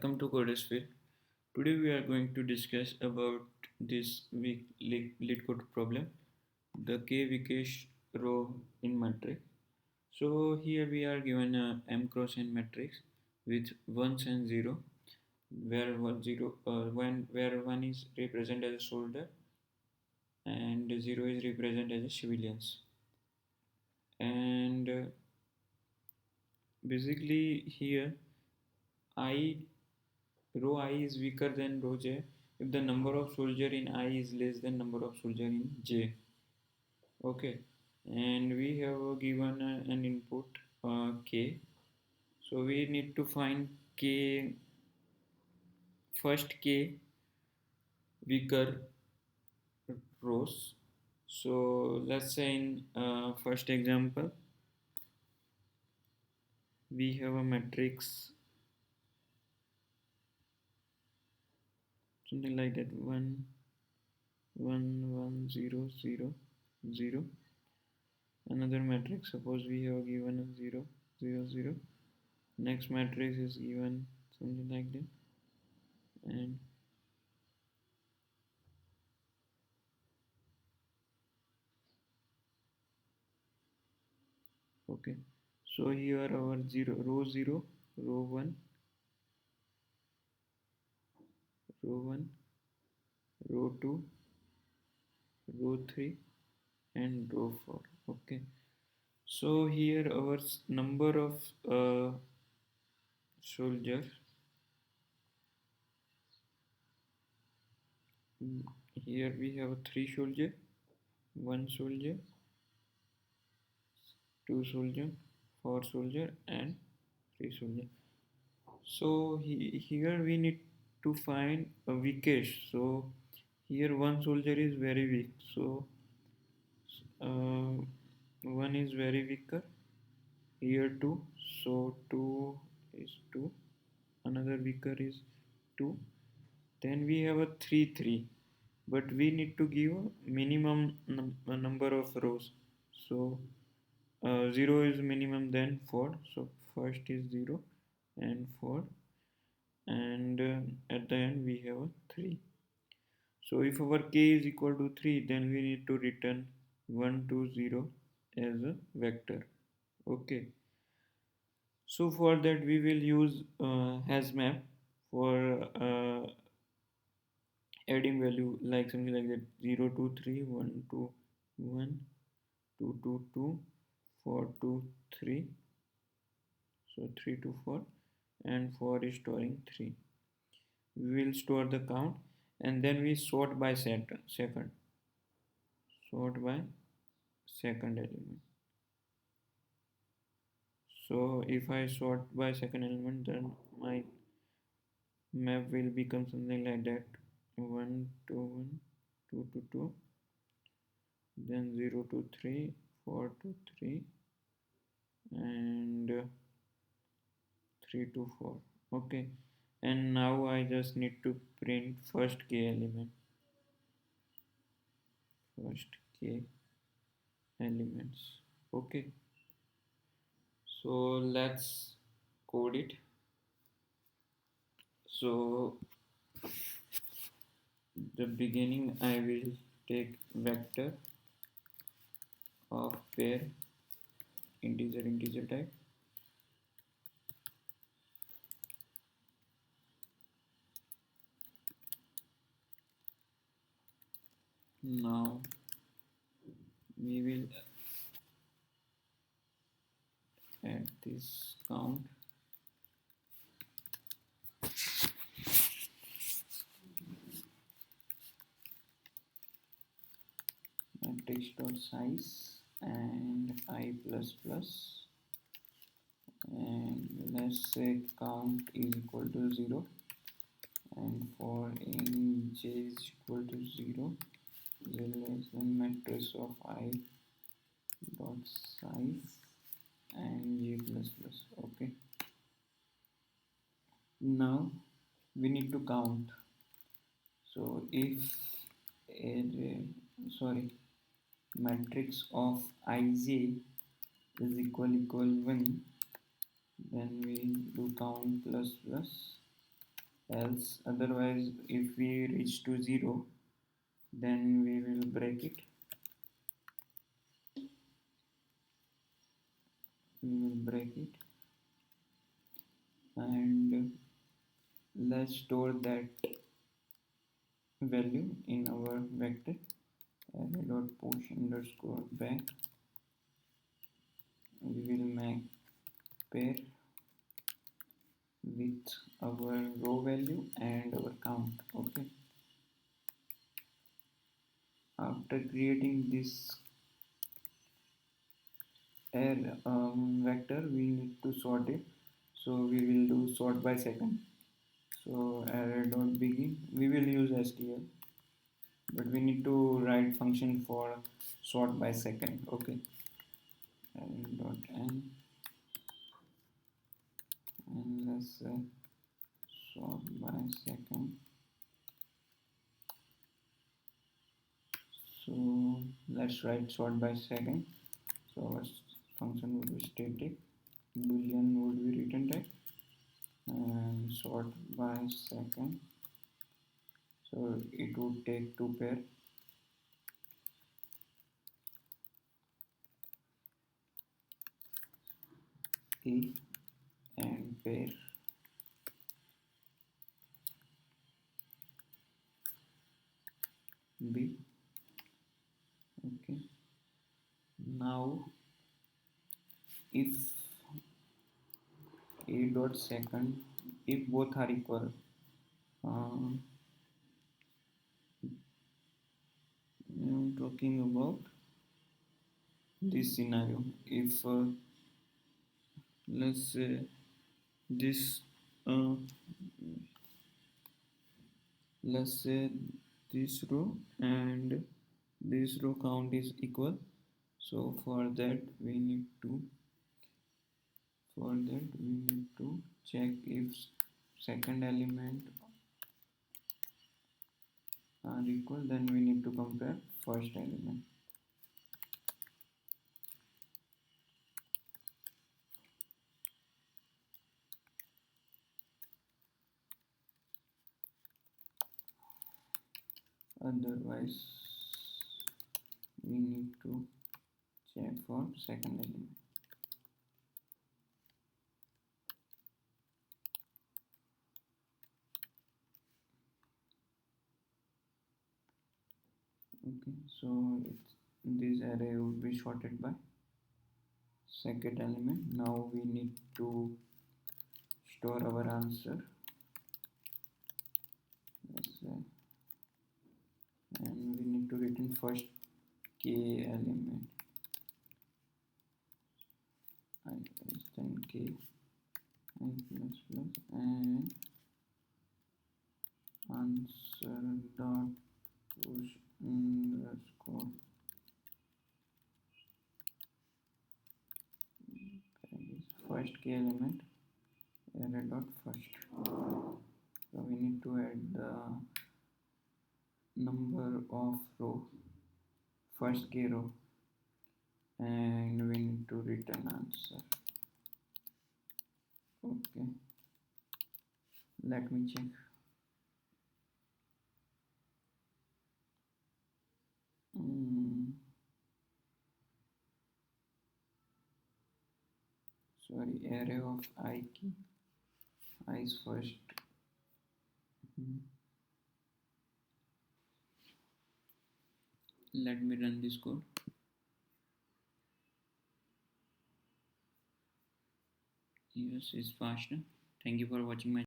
Welcome to Codesphere. Today we are going to discuss about this week lead code problem, the k weakest row in matrix. So here we are given a m cross n matrix with ones and zero, where one is represented as a soldier and zero is represented as a civilians. And basically here I row I is weaker than row j if the number of soldier in I is less than number of soldier in j. Okay, and we have given an input k. So we need to find k, first k weaker rows. So let's say in first example we have a matrix something like that 1 1 1 0 0 0. Another matrix, suppose we have given a 0 0 0. Next matrix is given something like that, and okay, so here our 0 row 1 row 1 row 2 row 3 and row 4. Okay, so here our number of soldier, here we have 3 soldier, 1 soldier, 2 soldier, 4 soldier and 3 soldier. So here we need to find a weakest. So here one soldier is very weak. So uh, one is very weaker. Here two. So two is two. Another weaker is two. Then we have a 3 3. But we need to give a minimum number of rows. So 0 is minimum, then 4. So first is 0 and 4, and at the end we have a 3. So if our k is equal to 3, then we need to return 1 to 0 as a vector. Okay, so for that we will use hasmap for adding value, like something like that: 0 to 3, 1 to 1, 2 to 2, 4 to 3, so 3 to 4, and 4 is storing 3. We will store the count and then we sort by second, sort by second element. So if I sort by second element, then my map will become something like that: 1 to 1, 2 to 2, then 0 to 3, 4 to 3, and 3 to 4. Okay, and now I just need to print first k element, first k elements. Okay, so let's code it. So the beginning I will take vector of pair integer type. Now we will add this count. Matrix dot size and I plus plus, and let's say count is equal to 0, and for in j is equal to 0, less than matrix of I dot size and j plus plus. Okay, now we need to count. So if array, sorry, matrix of ij is equal 1, then we do count plus plus, else otherwise if we reach to 0 then we will break it. We will break it and let's store that value in our vector array dot push underscore back. We will make pair with our row value and our count. Okay, after creating this vector we need to sort it, so we will do sort by second. So array dot begin, we will use stl, but we need to write function for sort by second. Okay, array dot n and let's say sort by second. So let's write sort by second. So our function would be static, boolean would be written type, and sort by second. So it would take two pair, A and pair B. Okay, now if A dot second, if both are equal, I'm talking about this scenario. If let's say this uh, let's say this row and this row count is equal, so for that we need to check if second element are equal, then we need to compare first element. Otherwise we need to check for second element. Okay, so this array would be sorted by second element. Now we need to store our answer, let's say, and we need to return first k element, I less than k, I plus plus, and answer dot push underscore first k element array dot first. So we need to add the number of row, first k row, and we need to return answer. Okay, let me check. Sorry, array of I key, I is first. Let me run this code. Yes, it's faster. Thank you for watching my